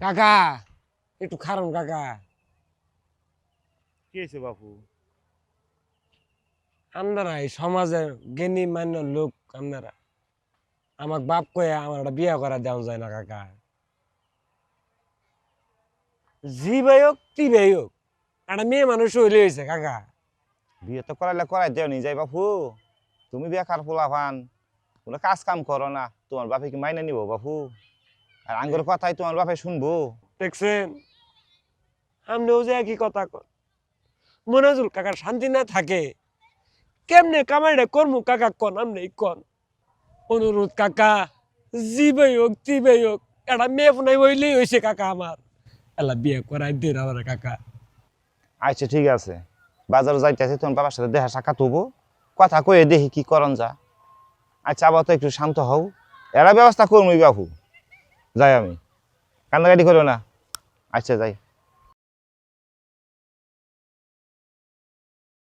কাকা একটু খারাপ কাকা। কি হয়েছে বাপু? আপনারা এই সমাজের জ্ঞানী মান্য লোক, আপনারা আমাকে বাপ কয়ে আমার একটা বিয়ে করা দেওয়া যায় না কাকা। জি ভাই হোক তি ভাই হোক, একটা মেয়ে মানুষ হইলে হয়েছে কাকা। বিয়ে তো করাইলে করাই দেও নি যাই বাপু। তুমি বেকার পোলাপান, কোনো কাজ কাম করো না, তোমার বাপে কি মাইনে নিব বাপু? আর আঙ্গুর কথাই তোমার বাপে শুনবো? দেখছেন, আমনেও যে একই কথা কন। মনাজুল কাকার শান্তি না থাকে, কেমনে কামাইটা করমু কাকা কন, আমনে কন। অনুরোধ কাকা, জি ভাই হোক তি ভাই হোক, একটা মেয়ে ফোনাই হইলেই হয়েছে কাকা আমার। এলা বিয়ে করাই দিন আমার কাকা। আচ্ছা ঠিক আছে, বাজারে যাইতেছি, তোমার বাবার সাথে দেখা সাক্ষাৎ হবো, কথা কয়ে দেখি কি করন যা। আচ্ছা আবার তো একটু শান্ত হও, এরা ব্যবস্থা করবো বাপু। যাই আমি, কান্নাকাটি করো না। আচ্ছা যাই।